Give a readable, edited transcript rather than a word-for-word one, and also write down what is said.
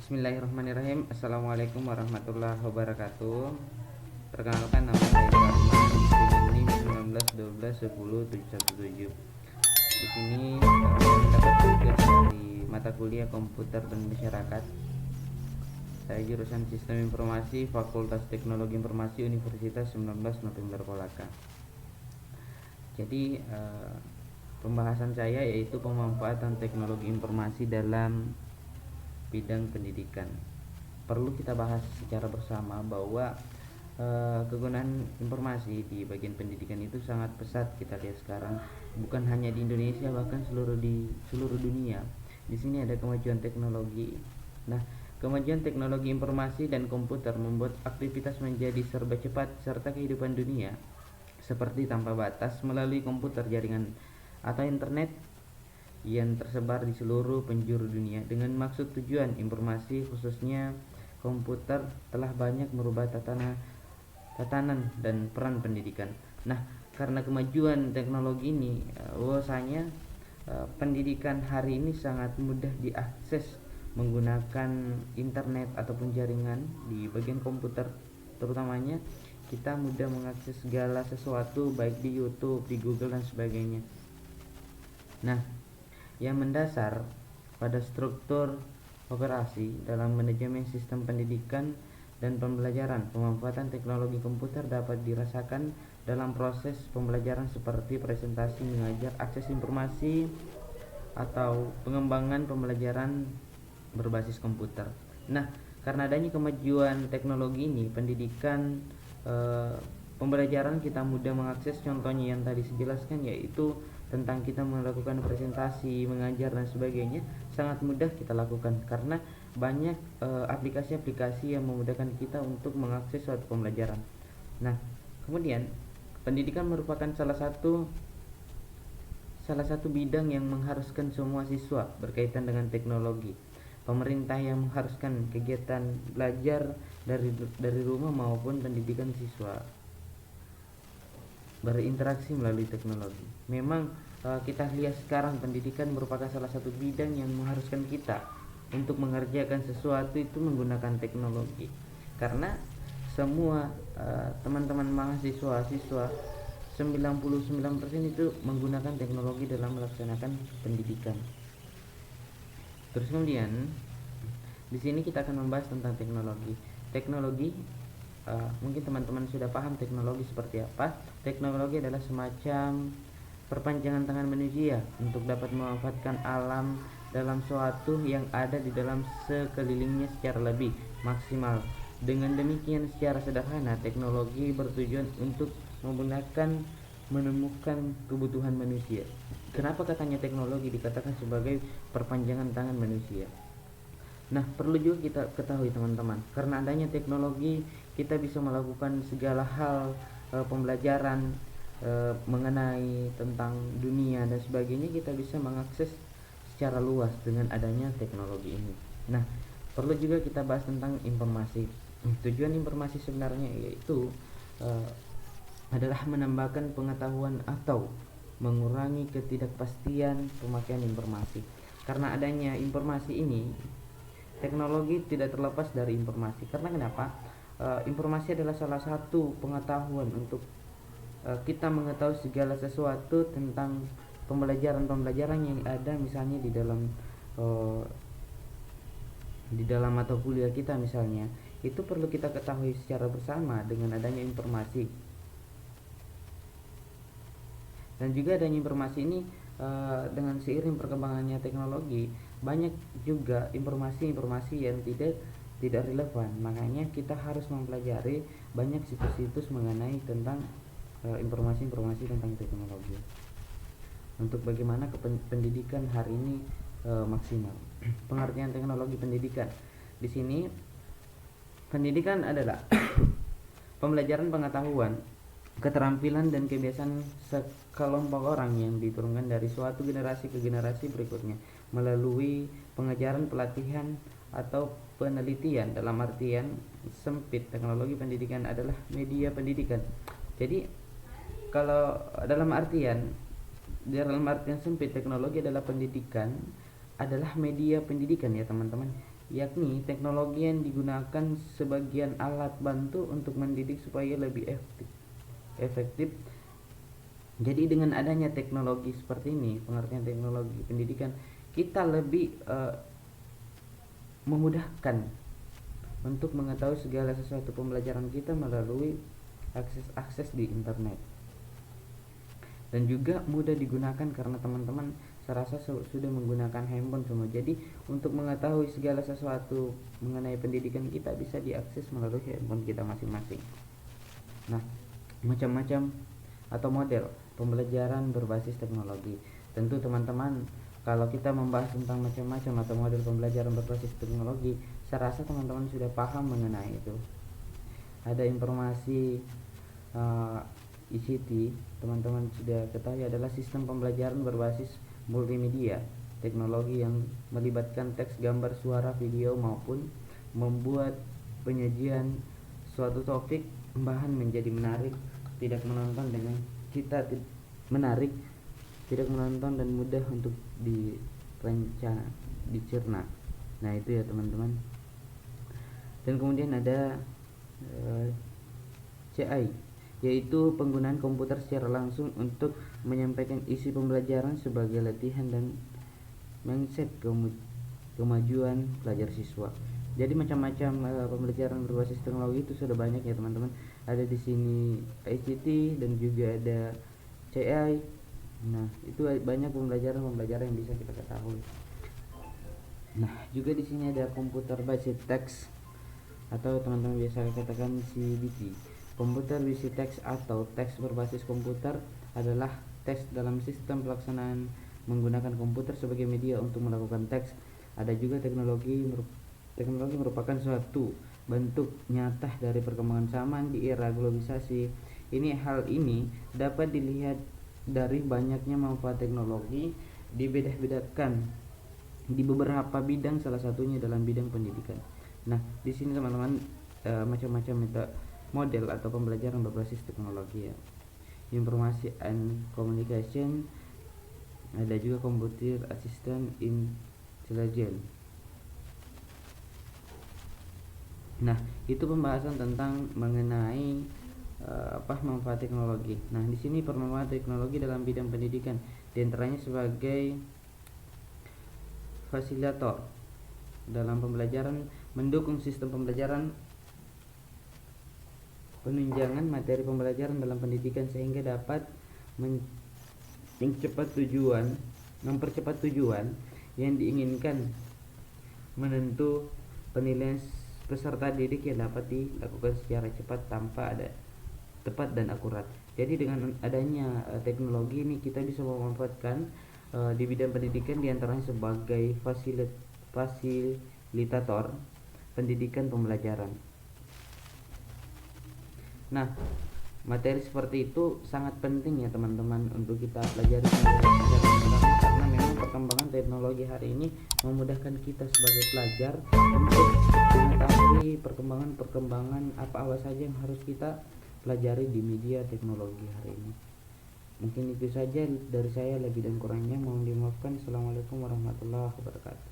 Bismillahirrahmanirrahim. Assalamualaikum warahmatullahi wabarakatuh. Perkenalkan, nama saya Arman, NIM 19 12 10 717. Di sini saya mendapat tugas dari mata kuliah Komputer dan Masyarakat. Saya jurusan Sistem Informasi, Fakultas Teknologi Informasi, Universitas 19 November Kolaka. Jadi pembahasan saya yaitu pemanfaatan teknologi informasi dalam bidang pendidikan. Perlu kita bahas secara bersama bahwa kegunaan informasi di bagian pendidikan itu sangat pesat. Kita lihat sekarang bukan hanya di Indonesia, bahkan di seluruh dunia. Di sini ada kemajuan teknologi. Nah, kemajuan teknologi informasi dan komputer membuat aktivitas menjadi serba cepat, serta kehidupan dunia seperti tanpa batas melalui komputer, jaringan atau internet yang tersebar di seluruh penjuru dunia. Dengan maksud tujuan informasi, khususnya komputer, telah banyak merubah tatanan dan peran pendidikan. Nah, karena kemajuan teknologi ini, bahwasanya pendidikan hari ini sangat mudah diakses menggunakan internet ataupun jaringan di bagian komputer. Terutamanya kita mudah mengakses segala sesuatu baik di YouTube, di Google dan sebagainya. Nah, yang mendasar pada struktur operasi dalam manajemen sistem pendidikan dan pembelajaran. Pemanfaatan teknologi komputer dapat dirasakan dalam proses pembelajaran seperti presentasi mengajar, akses informasi, atau pengembangan pembelajaran berbasis komputer. Nah, karena adanya kemajuan teknologi ini, pendidikan pembelajaran kita mudah mengakses. Contohnya yang tadi saya jelaskan, yaitu tentang kita melakukan presentasi, mengajar dan sebagainya, sangat mudah kita lakukan karena banyak aplikasi-aplikasi yang memudahkan kita untuk mengakses suatu pembelajaran. Nah, kemudian pendidikan merupakan salah satu bidang yang mengharuskan semua siswa berkaitan dengan teknologi. Pemerintah yang mengharuskan kegiatan belajar dari rumah maupun pendidikan siswa berinteraksi melalui teknologi. Memang kita lihat sekarang pendidikan merupakan salah satu bidang yang mengharuskan kita untuk mengerjakan sesuatu itu menggunakan teknologi. Karena semua teman-teman mahasiswa 99% itu menggunakan teknologi dalam melaksanakan pendidikan. Terus kemudian di sini kita akan membahas tentang teknologi. Mungkin teman-teman sudah paham teknologi seperti apa. Teknologi adalah semacam perpanjangan tangan manusia untuk dapat memanfaatkan alam dalam suatu yang ada di dalam sekelilingnya secara lebih maksimal. Dengan demikian, secara sederhana, teknologi bertujuan untuk menemukan kebutuhan manusia. Kenapa katanya teknologi dikatakan sebagai perpanjangan tangan manusia? Nah, perlu juga kita ketahui teman-teman, karena adanya teknologi kita bisa melakukan segala hal pembelajaran mengenai tentang dunia dan sebagainya, kita bisa mengakses secara luas dengan adanya teknologi ini. Nah, perlu juga kita bahas tentang informasi. Tujuan informasi sebenarnya yaitu adalah menambahkan pengetahuan atau mengurangi ketidakpastian pemakaian informasi. Karena adanya informasi ini, teknologi tidak terlepas dari informasi. Karena kenapa? Informasi adalah salah satu pengetahuan untuk kita mengetahui segala sesuatu tentang pembelajaran yang ada, misalnya di dalam mata kuliah kita misalnya. Itu perlu kita ketahui secara bersama dengan adanya informasi. Dan juga adanya informasi ini dengan seiring perkembangannya teknologi, banyak juga informasi-informasi yang tidak relevan. Makanya kita harus mempelajari banyak situs-situs mengenai tentang informasi-informasi tentang teknologi untuk bagaimana pendidikan hari ini maksimal. Pengertian teknologi pendidikan. Di sini pendidikan adalah pembelajaran pengetahuan, keterampilan dan kebiasaan sekelompok orang yang diturunkan dari suatu generasi ke generasi berikutnya melalui pengajaran, pelatihan, atau penelitian. Dalam artian sempit, teknologi pendidikan adalah media pendidikan. Jadi kalau dalam artian sempit, teknologi adalah media pendidikan ya teman-teman. yakni teknologi yang digunakan sebagian alat bantu untuk mendidik supaya lebih efektif. Jadi dengan adanya teknologi seperti ini, pengertian teknologi pendidikan, kita lebih memudahkan untuk mengetahui segala sesuatu pembelajaran kita melalui akses di internet, dan juga mudah digunakan karena teman-teman saya rasa sudah menggunakan handphone semua. Jadi untuk mengetahui segala sesuatu mengenai pendidikan kita bisa diakses melalui handphone kita masing-masing. Nah, macam-macam atau model pembelajaran berbasis teknologi. Tentu teman-teman, kalau kita membahas tentang macam-macam atau model pembelajaran berbasis teknologi, saya rasa teman-teman sudah paham mengenai itu. Ada informasi ICT, teman-teman sudah ketahui, adalah sistem pembelajaran berbasis multimedia, teknologi yang melibatkan teks, gambar, suara, video maupun membuat penyajian suatu topik bahan menjadi menarik, tidak menonton dengan kita menarik, tidak menonton dan mudah untuk dicerna. Nah itu ya teman-teman. Dan kemudian ada CI, yaitu penggunaan komputer secara langsung untuk menyampaikan isi pembelajaran sebagai latihan dan mindset kemajuan pelajar siswa. Jadi macam-macam pembelajaran berbasis teknologi itu sudah banyak ya teman-teman. Ada di sini ICT dan juga ada CI. Nah, itu banyak pembelajaran yang bisa kita ketahui. Nah, juga di sini ada computer based text atau teman-teman biasa katakan CBT. Computer based text atau teks berbasis komputer adalah teks dalam sistem pelaksanaan menggunakan komputer sebagai media untuk melakukan teks. Ada juga teknologi merupakan suatu bentuk nyata dari perkembangan zaman di era globalisasi. Hal ini dapat dilihat dari banyaknya manfaat teknologi dibedah-bedahkan di beberapa bidang, salah satunya dalam bidang pendidikan. Nah, di sini teman-teman macam-macam model atau pembelajaran berbasis teknologi ya. Informasi and communication, ada juga computer assistant intelligence. Nah, itu pembahasan tentang mengenai manfaat teknologi. Nah, di sini bermanfaat teknologi dalam bidang pendidikan, diantaranya sebagai fasilitator dalam pembelajaran, mendukung sistem pembelajaran, penunjangan materi pembelajaran dalam pendidikan sehingga dapat mempercepat tujuan yang diinginkan, menentu penilaian peserta didik yang dapat dilakukan secara cepat tanpa ada tepat dan akurat. Jadi dengan adanya teknologi ini kita bisa memanfaatkan di bidang pendidikan, diantaranya sebagai fasilitator pendidikan pembelajaran. Nah, materi seperti itu sangat penting ya teman-teman untuk kita pelajari karena memang perkembangan teknologi hari ini memudahkan kita sebagai pelajar untuk mengetahui perkembangan apa saja yang harus kita pelajari di media teknologi hari ini. Mungkin itu saja dari saya, lebih dan kurangnya mohon dimaafkan. Assalamualaikum warahmatullahi wabarakatuh.